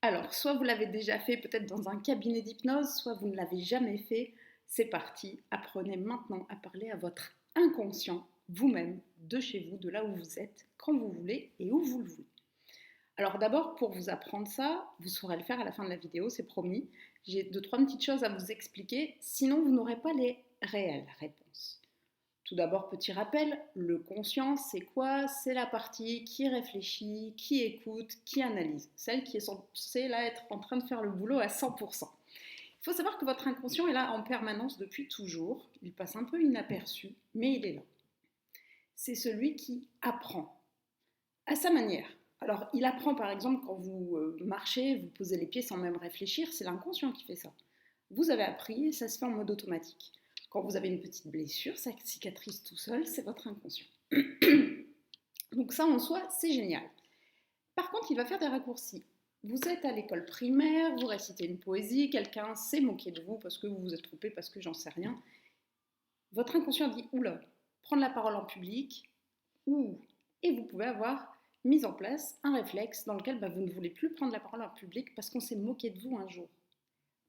Alors, soit vous l'avez déjà fait peut-être dans un cabinet d'hypnose, soit vous ne l'avez jamais fait. C'est parti, apprenez maintenant à parler à votre inconscient, vous-même, de chez vous, de là où vous êtes, quand vous voulez et où vous le voulez. Alors d'abord, pour vous apprendre ça, vous saurez le faire à la fin de la vidéo, c'est promis. J'ai deux, trois petites choses à vous expliquer, sinon vous n'aurez pas les réelles réponses. Tout d'abord, petit rappel, le conscient, c'est quoi? C'est la partie qui réfléchit, qui écoute, qui analyse. Celle qui est censée là être en train de faire le boulot à 100%. Il faut savoir que votre inconscient est là en permanence depuis toujours. Il passe un peu inaperçu, mais il est là. C'est celui qui apprend à sa manière. Alors, il apprend par exemple quand vous marchez, vous posez les pieds sans même réfléchir, c'est l'inconscient qui fait ça. Vous avez appris et ça se fait en mode automatique. Quand vous avez une petite blessure, ça cicatrise tout seul, c'est votre inconscient. Donc ça en soi, c'est génial. Par contre, il va faire des raccourcis. Vous êtes à l'école primaire, vous récitez une poésie, quelqu'un s'est moqué de vous parce que vous vous êtes trompé, parce que j'en sais rien. Votre inconscient dit, oula, prendre la parole en public, et vous pouvez avoir mis en place un réflexe dans lequel vous ne voulez plus prendre la parole en public parce qu'on s'est moqué de vous un jour.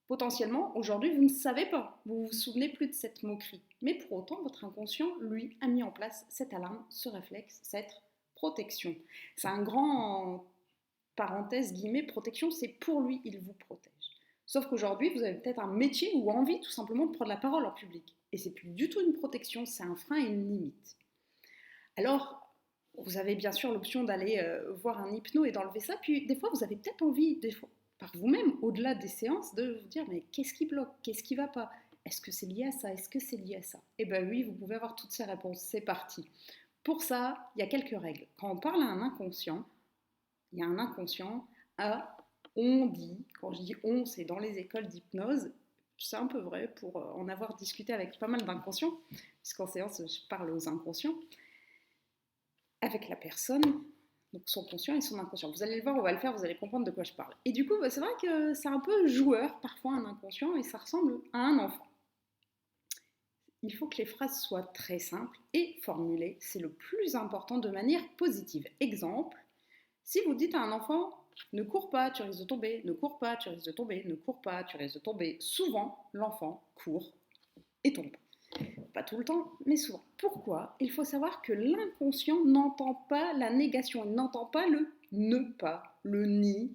Potentiellement, aujourd'hui, vous ne savez pas, vous ne vous souvenez plus de cette moquerie. Mais pour autant, votre inconscient, lui, a mis en place cette alarme, ce réflexe, cette protection. C'est un grand, parenthèse, guillemets, protection, c'est pour lui, il vous protège. Sauf qu'aujourd'hui, vous avez peut-être un métier ou envie tout simplement de prendre la parole en public. Et c'est plus du tout une protection, c'est un frein et une limite. Alors, vous avez bien sûr l'option d'aller voir un hypno et d'enlever ça. Puis des fois, vous avez peut-être envie, par vous-même, au-delà des séances, de vous dire mais qu'est-ce qui bloque? Qu'est-ce qui ne va pas? Est-ce que c'est lié à ça? Est-ce que c'est lié à ça? Eh bien oui, vous pouvez avoir toutes ces réponses. C'est parti. Pour ça, il y a quelques règles. Quand on parle à un inconscient, il y a un inconscient à on dit. Quand je dis on, c'est dans les écoles d'hypnose. C'est un peu vrai pour en avoir discuté avec pas mal d'inconscients, puisqu'en séance, je parle aux inconscients avec la personne, donc son conscient et son inconscient. Vous allez le voir, on va le faire, vous allez comprendre de quoi je parle. Et du coup, c'est vrai que c'est un peu joueur, parfois un inconscient, et ça ressemble à un enfant. Il faut que les phrases soient très simples et formulées, c'est le plus important, de manière positive. Exemple, si vous dites à un enfant, ne cours pas, tu risques de tomber, ne cours pas, tu risques de tomber, ne cours pas, tu risques de tomber, souvent l'enfant court et tombe. Pas tout le temps, mais souvent. Pourquoi? Il faut savoir que l'inconscient n'entend pas la négation, il n'entend pas le ne pas, le ni.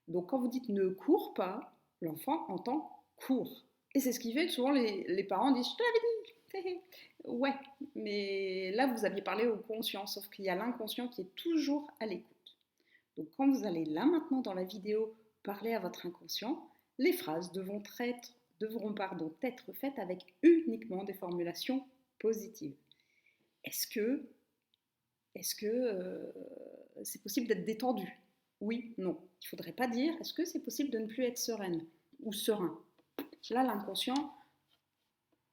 Donc quand vous dites ne cours pas, l'enfant entend cours. Et c'est ce qui fait que souvent les parents disent je te l'avais dit. Ouais, mais là vous aviez parlé au conscient, sauf qu'il y a l'inconscient qui est toujours à l'écoute. Donc quand vous allez là maintenant dans la vidéo parler à votre inconscient, les phrases devront être faites avec uniquement des formulations positives. Est-ce que c'est possible d'être détendu? Oui, non. Il ne faudrait pas dire est-ce que c'est possible de ne plus être sereine ou serein? Là, l'inconscient,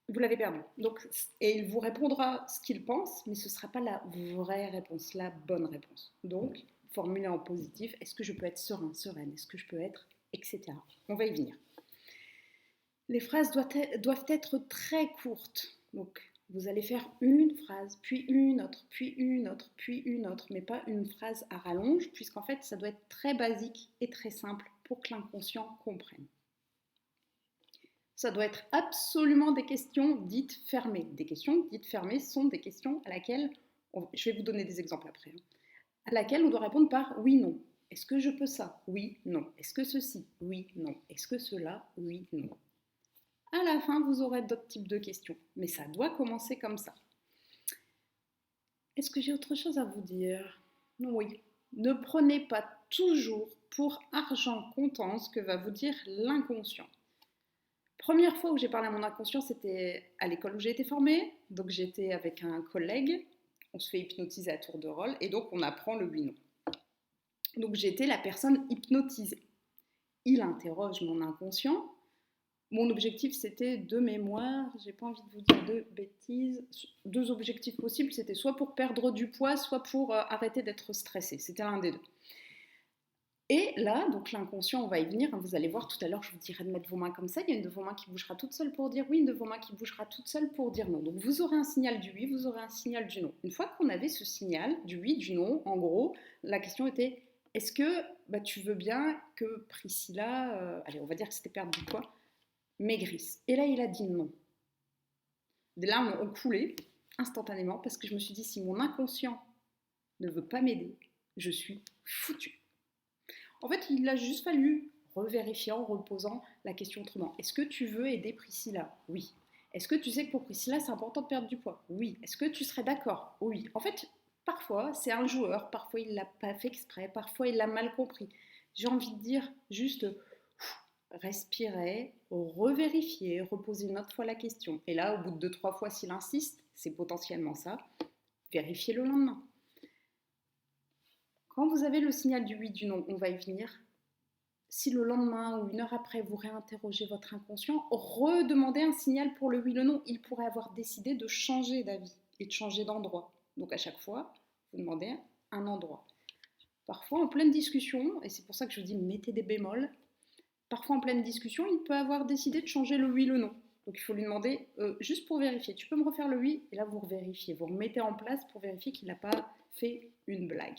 vous l'avez perdu. Donc, et il vous répondra ce qu'il pense, mais ce ne sera pas la vraie réponse, la bonne réponse. Donc, formulez en positif, est-ce que je peux être serein, sereine? Est-ce que je peux être, etc. On va y venir. Les phrases doivent être très courtes. Donc, vous allez faire une phrase, puis une autre, puis une autre, puis une autre, mais pas une phrase à rallonge, puisqu'en fait, ça doit être très basique et très simple pour que l'inconscient comprenne. Ça doit être absolument des questions dites fermées. Des questions dites fermées sont des questions à laquelle, je vais vous donner des exemples après, à laquelle on doit répondre par oui, non. Est-ce que je peux ça? Oui, non. Est-ce que ceci? Oui, non. Est-ce que cela? Oui, non. À la fin, vous aurez d'autres types de questions, mais ça doit commencer comme ça. Est-ce que j'ai autre chose à vous dire? Oui. Ne prenez pas toujours pour argent comptant ce que va vous dire l'inconscient. Première fois où j'ai parlé à mon inconscient, c'était à l'école où j'ai été formée. Donc j'étais avec un collègue, on se fait hypnotiser à tour de rôle, et donc on apprend le oui-non. Donc j'étais la personne hypnotisée. Il interroge mon inconscient. Mon objectif, c'était de mémoire, j'ai pas envie de vous dire de bêtises, 2 objectifs possibles, c'était soit pour perdre du poids, soit pour arrêter d'être stressé. C'était l'un des deux. Et là, donc l'inconscient, on va y venir, vous allez voir tout à l'heure, je vous dirai de mettre vos mains comme ça, il y a une de vos mains qui bougera toute seule pour dire oui, une de vos mains qui bougera toute seule pour dire non. Donc vous aurez un signal du oui, vous aurez un signal du non. Une fois qu'on avait ce signal du oui, du non, en gros, la question était est-ce que tu veux bien que Priscilla, allez, on va dire que c'était perdre du poids, maigrisse? Et là, il a dit non. Des larmes ont coulé instantanément parce que je me suis dit, si mon inconscient ne veut pas m'aider, je suis foutue. En fait, il a juste fallu revérifier en reposant la question autrement. Est-ce que tu veux aider Priscilla? Oui. Est-ce que tu sais que pour Priscilla, c'est important de perdre du poids? Oui. Est-ce que tu serais d'accord? Oui. En fait, parfois, c'est un joueur, parfois il ne l'a pas fait exprès, parfois il l'a mal compris. J'ai envie de dire juste respirer, revérifier, reposer une autre fois la question. Et là, au bout de 2-3 fois, s'il insiste, c'est potentiellement ça, vérifier le lendemain. Quand vous avez le signal du oui, du non, on va y venir. Si le lendemain ou une heure après, vous réinterrogez votre inconscient, redemandez un signal pour le oui, le non. Il pourrait avoir décidé de changer d'avis et de changer d'endroit. Donc à chaque fois, vous demandez un endroit. Parfois, en pleine discussion, et c'est pour ça que je vous dis mettez des bémols, parfois en pleine discussion, il peut avoir décidé de changer le oui, le non. Donc il faut lui demander, juste pour vérifier, tu peux me refaire le oui? Et là, vous revérifiez, vous remettez en place pour vérifier qu'il n'a pas fait une blague.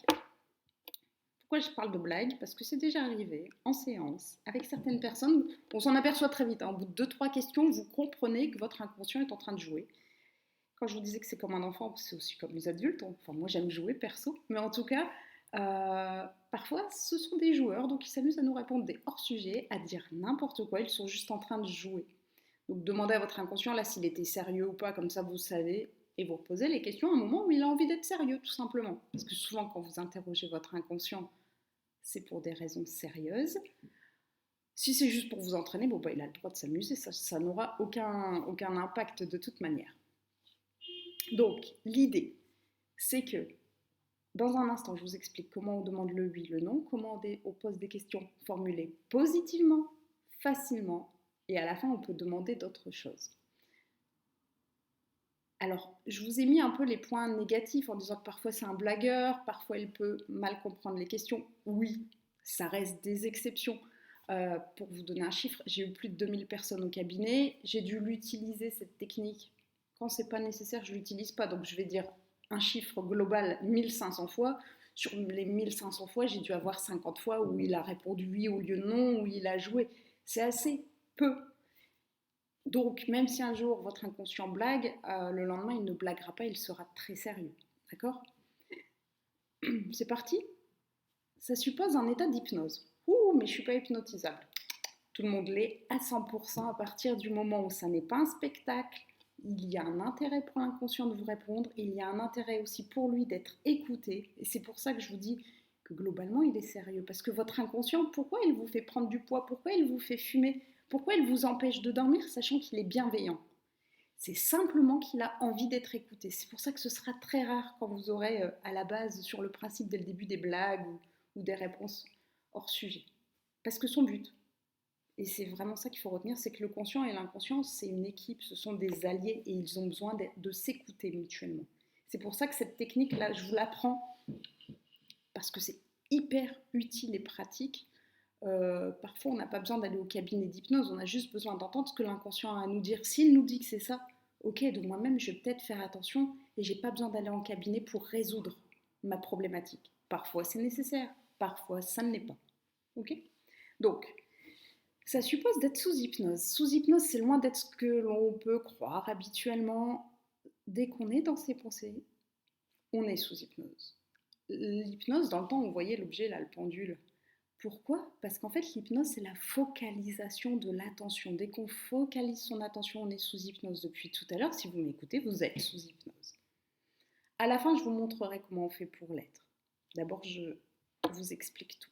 Pourquoi je parle de blague? Parce que c'est déjà arrivé en séance avec certaines personnes. On s'en aperçoit très vite. Au bout de 2-3 questions, vous comprenez que votre inconscient est en train de jouer. Quand je vous disais que c'est comme un enfant, c'est aussi comme les adultes. Enfin, moi, j'aime jouer perso. Mais en tout cas, parfois, ce sont des joueurs. Donc, ils s'amusent à nous répondre des hors-sujets, à dire n'importe quoi. Ils sont juste en train de jouer. Donc, demandez à votre inconscient, là, s'il était sérieux ou pas. Comme ça, vous savez. Et vous reposez les questions à un moment où il a envie d'être sérieux, tout simplement. Parce que souvent, quand vous interrogez votre inconscient, c'est pour des raisons sérieuses. Si c'est juste pour vous entraîner, il a le droit de s'amuser, ça n'aura aucun impact de toute manière. Donc, l'idée, c'est que dans un instant, je vous explique comment on demande le oui, le non, comment on pose des questions formulées positivement, facilement, et à la fin, on peut demander d'autres choses. Alors, je vous ai mis un peu les points négatifs en disant que parfois c'est un blagueur, parfois il peut mal comprendre les questions. Oui, ça reste des exceptions. Pour vous donner un chiffre, j'ai eu plus de 2000 personnes au cabinet. J'ai dû l'utiliser, cette technique. Quand c'est pas nécessaire, je l'utilise pas. Donc je vais dire un chiffre global 1500 fois. Sur les 1500 fois, j'ai dû avoir 50 fois où il a répondu oui au lieu de non, où il a joué. C'est assez peu. Donc, même si un jour votre inconscient blague, le lendemain il ne blaguera pas, il sera très sérieux. D'accord? C'est parti? Ça suppose un état d'hypnose. Ouh, mais je ne suis pas hypnotisable. Tout le monde l'est à 100% à partir du moment où ça n'est pas un spectacle. Il y a un intérêt pour l'inconscient de vous répondre, il y a un intérêt aussi pour lui d'être écouté. Et c'est pour ça que je vous dis que globalement il est sérieux. Parce que votre inconscient, pourquoi il vous fait prendre du poids? Pourquoi il vous fait fumer? Pourquoi il vous empêche de dormir sachant qu'il est bienveillant? C'est simplement qu'il a envie d'être écouté. C'est pour ça que ce sera très rare quand vous aurez à la base sur le principe dès le début des blagues ou des réponses hors sujet. Parce que son but, et c'est vraiment ça qu'il faut retenir, c'est que le conscient et l'inconscient, c'est une équipe, ce sont des alliés et ils ont besoin de s'écouter mutuellement. C'est pour ça que cette technique-là, je vous l'apprends parce que c'est hyper utile et pratique. Parfois, on n'a pas besoin d'aller au cabinet d'hypnose, on a juste besoin d'entendre ce que l'inconscient a à nous dire. S'il nous dit que c'est ça, ok, donc moi-même, je vais peut-être faire attention et j'ai pas besoin d'aller en cabinet pour résoudre ma problématique. Parfois, c'est nécessaire, parfois, ça ne l'est pas. Ok? Donc, ça suppose d'être sous hypnose. Sous hypnose, c'est loin d'être ce que l'on peut croire habituellement. Dès qu'on est dans ses pensées, on est sous hypnose. L'hypnose, dans le temps, on voyait l'objet là, le pendule. Pourquoi? Parce qu'en fait, l'hypnose, c'est la focalisation de l'attention. Dès qu'on focalise son attention, on est sous hypnose. Depuis tout à l'heure, si vous m'écoutez, vous êtes sous hypnose. À la fin, je vous montrerai comment on fait pour l'être. D'abord, je vous explique tout.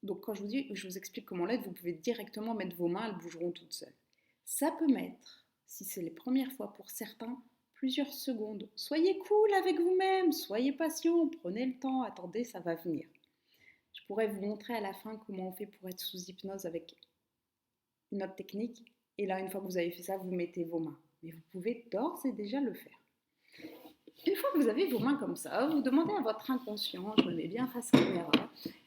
Donc, quand je vous explique comment l'être, vous pouvez directement mettre vos mains, elles bougeront toutes seules. Ça peut mettre, si c'est les premières fois pour certains, plusieurs secondes. Soyez cool avec vous-même, soyez patient, prenez le temps, attendez, ça va venir. Je pourrais vous montrer à la fin comment on fait pour être sous hypnose avec une autre technique. Et là, une fois que vous avez fait ça, vous mettez vos mains. Mais vous pouvez d'ores et déjà le faire. Une fois que vous avez vos mains comme ça, vous demandez à votre inconscient, je me mets bien face à la caméra,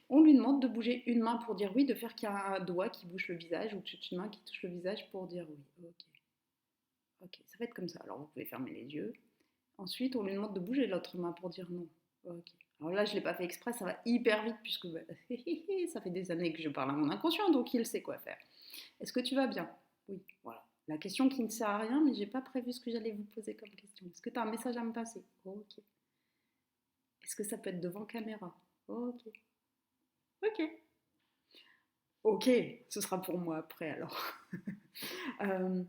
on lui demande de bouger une main pour dire oui, de faire qu'il y a un doigt qui bouge le visage ou toute une main qui touche le visage pour dire oui. Ok, ça va être comme ça. Alors vous pouvez fermer les yeux. Ensuite, on lui demande de bouger l'autre main pour dire non. Ok. Alors là, je ne l'ai pas fait exprès, ça va hyper vite puisque bah, ça fait des années que je parle à mon inconscient, donc il sait quoi faire. Est-ce que tu vas bien? Oui, voilà. La question qui ne sert à rien, mais j'ai pas prévu ce que j'allais vous poser comme question. Est-ce que tu as un message à me passer? Ok. Est-ce que ça peut être devant caméra? Ok. Ok. Ok, ce sera pour moi après alors. Je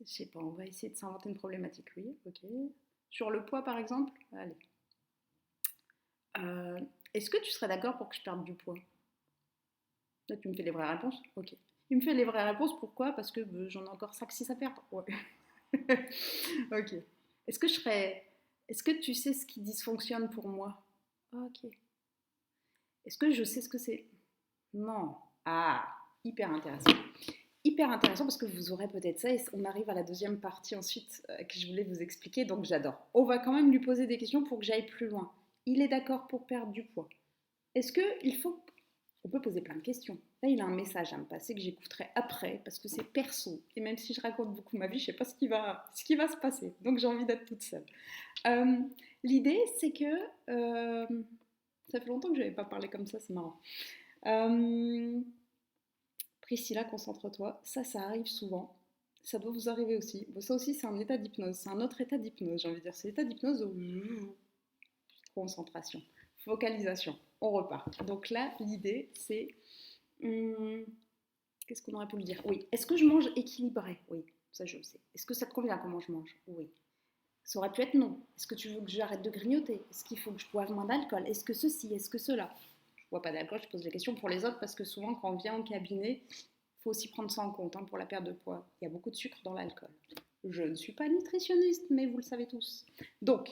sais pas, on va essayer de s'inventer une problématique, oui, ok. Sur le poids par exemple? Allez. Euh, Est-ce que tu serais d'accord pour que je perde du poids? Là, tu me fais les vraies réponses? Ok. Il me fait les vraies réponses, pourquoi? Parce que j'en ai encore 5-6 à perdre. Ouais. Ok. Est-ce que je serais. Est-ce que tu sais ce qui dysfonctionne pour moi? Ok. Est-ce que je sais ce que c'est? Non. Ah, hyper intéressant. Hyper intéressant parce que vous aurez peut-être ça et on arrive à la deuxième partie ensuite que je voulais vous expliquer, donc j'adore. On va quand même lui poser des questions pour que j'aille plus loin. Il est d'accord pour perdre du poids. Est-ce qu'il faut... On peut poser plein de questions. Là, il a un message à me passer que j'écouterai après parce que c'est perso. Et même si je raconte beaucoup ma vie, je ne sais pas ce qui va se passer. Donc j'ai envie d'être toute seule. Euh, L'idée, c'est que... ça fait longtemps que je n'avais pas parlé comme ça, c'est marrant. Priscilla, concentre-toi. Ça arrive souvent. Ça doit vous arriver aussi. Bon, ça aussi, c'est un état d'hypnose. C'est un autre état d'hypnose, j'ai envie de dire. C'est l'état d'hypnose où... Concentration. Focalisation. On repart. Donc là, l'idée, c'est... qu'est-ce qu'on aurait pu lui dire? Oui. Est-ce que je mange équilibré? Oui. Ça, je le sais. Est-ce que ça te convient comment je mange? Oui. Ça aurait pu être non. Est-ce que tu veux que j'arrête de grignoter? Est-ce qu'il faut que je boive moins d'alcool? Est-ce que ceci? Est-ce que cela? Je ne bois pas d'alcool, je pose des questions pour les autres parce que souvent, quand on vient au cabinet, il faut aussi prendre ça en compte pour la perte de poids. Il y a beaucoup de sucre dans l'alcool. Je ne suis pas nutritionniste, mais vous le savez tous. Donc,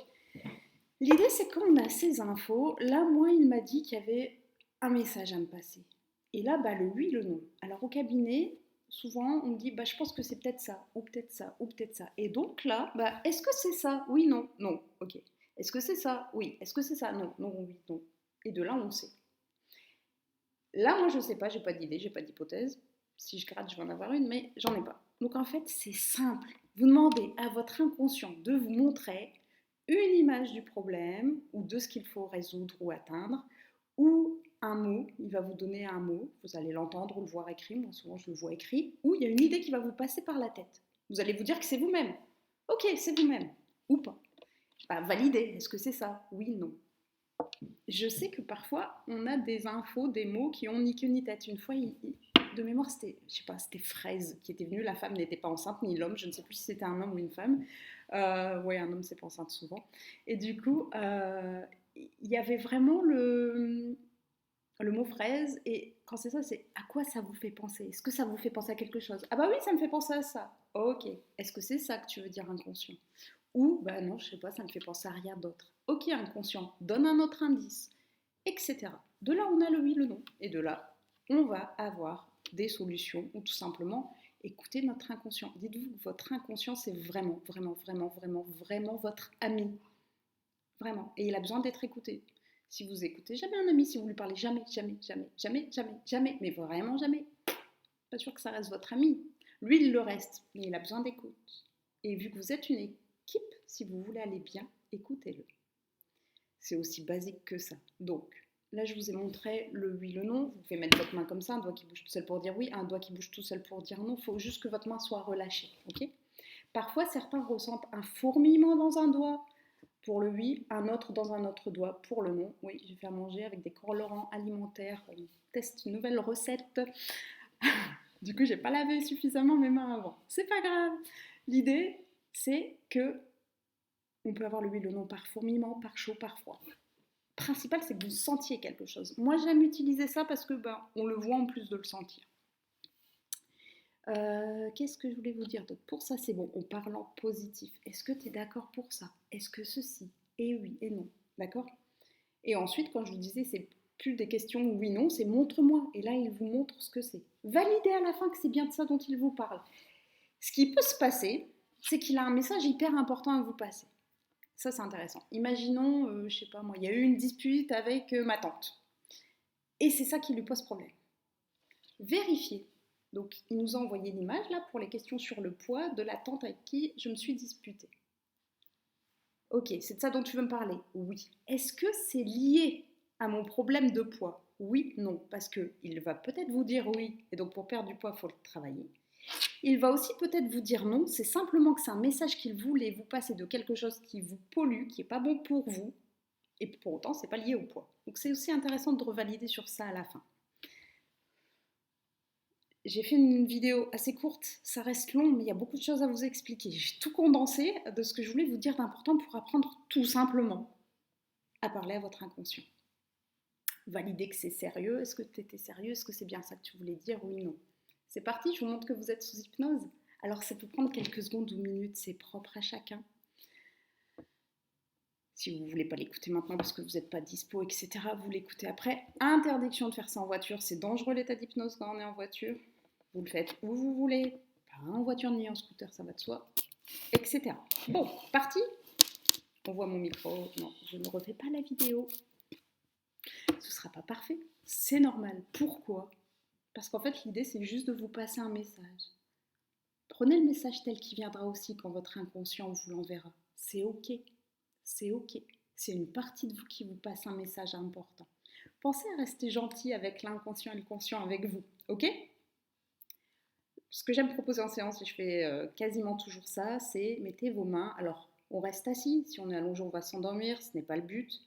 l'idée, c'est qu'on a ces infos. Là, moi, il m'a dit qu'il y avait un message à me passer. Et là, le oui, le non. Alors, au cabinet, souvent, on me dit, je pense que c'est peut-être ça, ou peut-être ça, ou peut-être ça. Et donc là, est-ce que c'est ça? Oui, non, non, ok. Est-ce que c'est ça? Oui. Est-ce que c'est ça? Non, non, oui, non. Et de là, on sait. Là, moi, je ne sais pas, j'ai pas d'idée, j'ai pas d'hypothèse. Si je gratte, je vais en avoir une, mais j'en ai pas. Donc en fait, c'est simple. Vous demandez à votre inconscient de vous montrer une image du problème ou de ce qu'il faut résoudre ou atteindre, ou un mot, il va vous donner un mot, vous allez l'entendre ou le voir écrit, moi souvent je le vois écrit, ou il y a une idée qui va vous passer par la tête. Vous allez vous dire que c'est vous-même. Ok, c'est vous-même, ou pas. Validez, est-ce que c'est ça? Oui, non. Je sais que parfois, on a des infos, des mots qui ont ni queue ni tête. Une fois, de mémoire, c'était, je sais pas, c'était Fraise qui était venue. La femme n'était pas enceinte, ni l'homme. Je ne sais plus si c'était un homme ou une femme. Ouais, un homme, c'est pas enceinte souvent. Et du coup, il y avait vraiment le mot fraise. Et quand c'est ça, c'est à quoi ça vous fait penser? Est-ce que ça vous fait penser à quelque chose? Ah bah oui, ça me fait penser à ça. Ok. Est-ce que c'est ça que tu veux dire inconscient? Ou, non, je sais pas, ça me fait penser à rien d'autre. Ok, inconscient, donne un autre indice, etc. De là, on a le oui, le non. Et de là, on va avoir des solutions ou tout simplement écouter notre inconscient. Dites-vous que votre inconscient, c'est vraiment, vraiment, vraiment, vraiment, vraiment votre ami. Vraiment. Et il a besoin d'être écouté. Si vous écoutez jamais un ami, si vous lui parlez jamais, jamais, jamais, jamais, jamais, jamais, mais vraiment jamais, pas sûr que ça reste votre ami. Lui, il le reste, mais il a besoin d'écoute. Et vu que vous êtes une équipe, si vous voulez aller bien, écoutez-le. C'est aussi basique que ça. Donc, là, je vous ai montré le oui, le non. Vous pouvez mettre votre main comme ça, un doigt qui bouge tout seul pour dire oui, un doigt qui bouge tout seul pour dire non. Il faut juste que votre main soit relâchée. Okay. Parfois, certains ressentent un fourmillement dans un doigt pour le oui, un autre dans un autre doigt pour le non. Oui, je vais faire manger avec des colorants alimentaires. On teste une nouvelle recette. Du coup, j'ai pas lavé suffisamment mes mains avant. C'est pas grave. L'idée, c'est que on peut avoir le oui, le non par fourmillement, par chaud, par froid. Le principal, c'est que vous sentiez quelque chose. Moi, j'aime utiliser ça parce que on le voit en plus de le sentir. Qu'est-ce que je voulais vous dire d'autre? Pour ça, c'est bon, en parlant positif. Est-ce que tu es d'accord pour ça? Est-ce que ceci? Et oui, et non. D'accord? Et ensuite, quand je vous disais, c'est plus des questions oui, non, c'est montre-moi. Et là, il vous montre ce que c'est. Validez à la fin que c'est bien de ça dont il vous parle. Ce qui peut se passer, c'est qu'il a un message hyper important à vous passer. Ça, c'est intéressant. Imaginons, je sais pas moi, il y a eu une dispute avec ma tante. Et c'est ça qui lui pose problème. Vérifiez. Donc, il nous a envoyé l'image là pour les questions sur le poids de la tante avec qui je me suis disputée. Ok, c'est de ça dont tu veux me parler? Oui. Est-ce que c'est lié à mon problème de poids? Oui, non, parce qu'il va peut-être vous dire oui, et donc pour perdre du poids, il faut le travailler. Il va aussi peut-être vous dire non, c'est simplement que c'est un message qu'il voulait vous passer de quelque chose qui vous pollue, qui n'est pas bon pour vous, et pour autant, c'est pas lié au poids. Donc c'est aussi intéressant de revalider sur ça à la fin. J'ai fait une vidéo assez courte, ça reste long, mais il y a beaucoup de choses à vous expliquer. J'ai tout condensé de ce que je voulais vous dire d'important pour apprendre tout simplement à parler à votre inconscient. Valider que c'est sérieux, est-ce que tu étais sérieux, est-ce que c'est bien ça que tu voulais dire, oui, non. C'est parti, je vous montre que vous êtes sous hypnose. Alors ça peut prendre quelques secondes ou minutes, c'est propre à chacun. Si vous ne voulez pas l'écouter maintenant parce que vous n'êtes pas dispo, etc., vous l'écoutez après. Interdiction de faire ça en voiture, c'est dangereux l'état d'hypnose quand on est en voiture. Vous le faites où vous voulez, pas en voiture ni en scooter, ça va de soi, etc. Bon, parti. On voit mon micro, non, je ne refais pas la vidéo. Ce ne sera pas parfait, c'est normal. Pourquoi? Parce qu'en fait, l'idée, c'est juste de vous passer un message. Prenez le message tel qu'il viendra aussi quand votre inconscient vous l'enverra. C'est ok. C'est ok. C'est une partie de vous qui vous passe un message important. Pensez à rester gentil avec l'inconscient et le conscient avec vous. Ok? Ce que j'aime proposer en séance, et je fais quasiment toujours ça, c'est mettez vos mains. Alors, on reste assis. Si on est allongé, on va s'endormir. Ce n'est pas le but.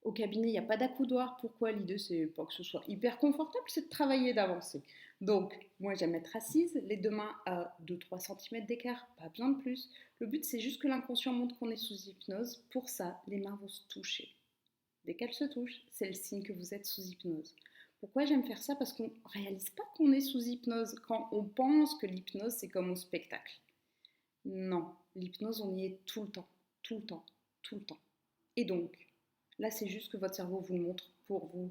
Au cabinet, il n'y a pas d'accoudoir. Pourquoi? L'idée, c'est pas que ce soit hyper confortable, c'est de travailler, d'avancer. Donc, moi, j'aime être assise, les deux mains à 2-3 cm d'écart, pas besoin de plus. Le but, c'est juste que l'inconscient montre qu'on est sous hypnose. Pour ça, les mains vont se toucher. Dès qu'elles se touchent, c'est le signe que vous êtes sous hypnose. Pourquoi j'aime faire ça? Parce qu'on ne réalise pas qu'on est sous hypnose quand on pense que l'hypnose, c'est comme au spectacle. Non, l'hypnose, on y est tout le temps, tout le temps, tout le temps. Et donc, là, c'est juste que votre cerveau vous le montre pour vous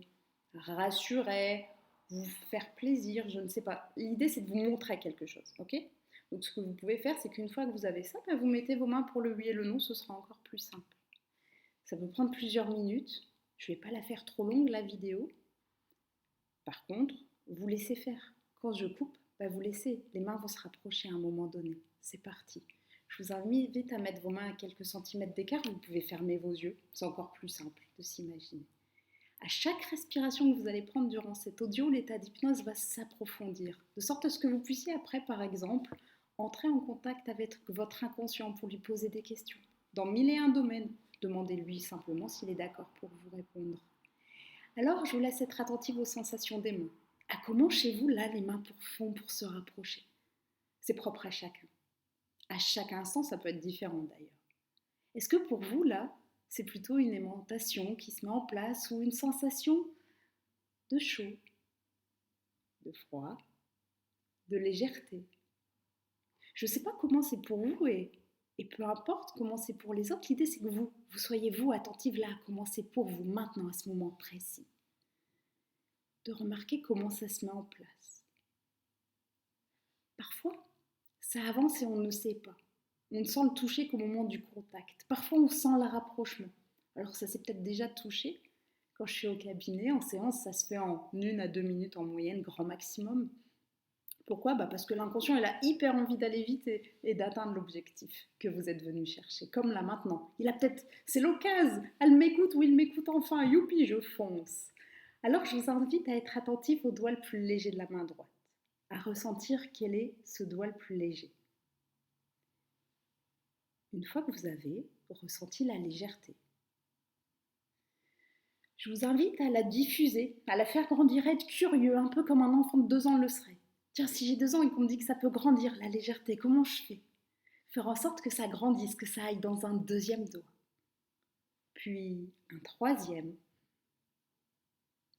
rassurer, vous faire plaisir, je ne sais pas. L'idée, c'est de vous montrer quelque chose, ok? Donc, ce que vous pouvez faire, c'est qu'une fois que vous avez ça, vous mettez vos mains pour le oui et le non, ce sera encore plus simple. Ça peut prendre plusieurs minutes. Je ne vais pas la faire trop longue, la vidéo. Par contre, vous laissez faire. Quand je coupe, vous laissez. Les mains vont se rapprocher à un moment donné. C'est parti. Je vous invite à mettre vos mains à quelques centimètres d'écart. Vous pouvez fermer vos yeux. C'est encore plus simple de s'imaginer. À chaque respiration que vous allez prendre durant cet audio, l'état d'hypnose va s'approfondir. De sorte à ce que vous puissiez après, par exemple, entrer en contact avec votre inconscient pour lui poser des questions. Dans 1001 domaines, demandez-lui simplement s'il est d'accord pour vous répondre. Alors, je vous laisse être attentive aux sensations des mains. À comment chez vous, là, les mains font pour se rapprocher? C'est propre à chacun. À chaque instant, ça peut être différent d'ailleurs. Est-ce que pour vous, là, c'est plutôt une aimantation qui se met en place ou une sensation de chaud, de froid, de légèreté? Je ne sais pas comment c'est pour vous et peu importe comment c'est pour les autres, l'idée c'est que vous soyez vous attentive là à comment c'est pour vous maintenant à ce moment précis. De remarquer comment ça se met en place. Parfois, ça avance et on ne sait pas. On ne sent le toucher qu'au moment du contact. Parfois, on sent le rapprochement. Alors, ça s'est peut-être déjà touché. Quand je suis au cabinet, en séance, ça se fait en 1 à 2 minutes en moyenne, grand maximum. Pourquoi? Parce que l'inconscient, il a hyper envie d'aller vite et d'atteindre l'objectif que vous êtes venu chercher. Comme là maintenant. Il a peut-être, c'est l'occasion. Elle m'écoute ou il m'écoute enfin. Youpi, je fonce. Alors, je vous invite à être attentif au doigt le plus léger de la main droite. À ressentir quel est ce doigt le plus léger. Une fois que vous avez ressenti la légèreté, je vous invite à la diffuser, à la faire grandir, être curieux, un peu comme un enfant de 2 ans le serait. Tiens, si j'ai 2 ans et qu'on me dit que ça peut grandir, la légèreté, comment je fais? Faire en sorte que ça grandisse, que ça aille dans un 2e doigt. Puis un 3e.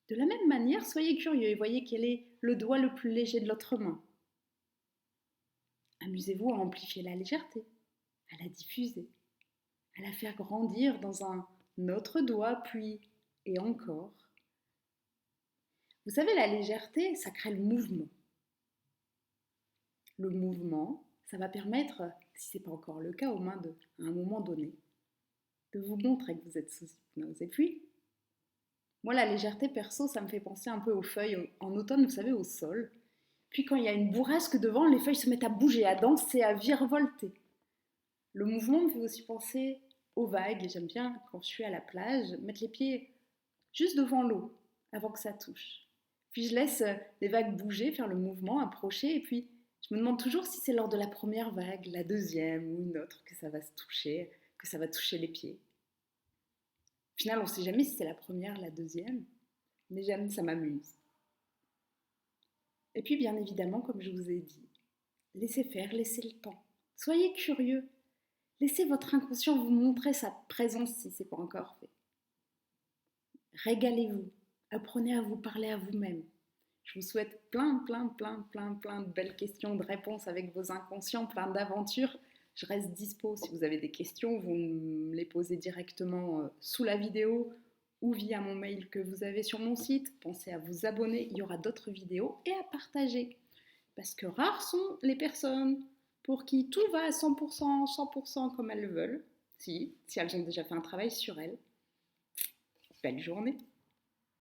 De la même manière, soyez curieux et voyez quel est le doigt le plus léger de l'autre main. Amusez-vous à amplifier la légèreté, à la diffuser, à la faire grandir dans un autre doigt, puis et encore. Vous savez, la légèreté, ça crée le mouvement. Le mouvement, ça va permettre, si ce n'est pas encore le cas, au moins à un moment donné, de vous montrer que vous êtes sous hypnose. Et puis, moi, la légèreté perso, ça me fait penser un peu aux feuilles en automne, vous savez, au sol. Puis quand il y a une bourrasque devant, les feuilles se mettent à bouger, à danser, à virevolter. Le mouvement me fait aussi penser aux vagues. Et j'aime bien, quand je suis à la plage, mettre les pieds juste devant l'eau, avant que ça touche. Puis je laisse les vagues bouger, faire le mouvement, approcher, et puis je me demande toujours si c'est lors de la première vague, la deuxième ou une autre que ça va se toucher, que ça va toucher les pieds. Au final, on ne sait jamais si c'est la première, la deuxième, mais j'aime, ça m'amuse. Et puis, bien évidemment, comme je vous ai dit, laissez faire, laissez le temps. Soyez curieux. Laissez votre inconscient vous montrer sa présence si ce n'est pas encore fait. Régalez-vous. Apprenez à vous parler à vous-même. Je vous souhaite plein de belles questions, de réponses avec vos inconscients, plein d'aventures. Je reste dispo si vous avez des questions, vous me les posez directement sous la vidéo ou via mon mail que vous avez sur mon site. Pensez à vous abonner, il y aura d'autres vidéos et à partager. Parce que rares sont les personnes pour qui tout va à 100% comme elles le veulent, si elles ont déjà fait un travail sur elles. Belle journée!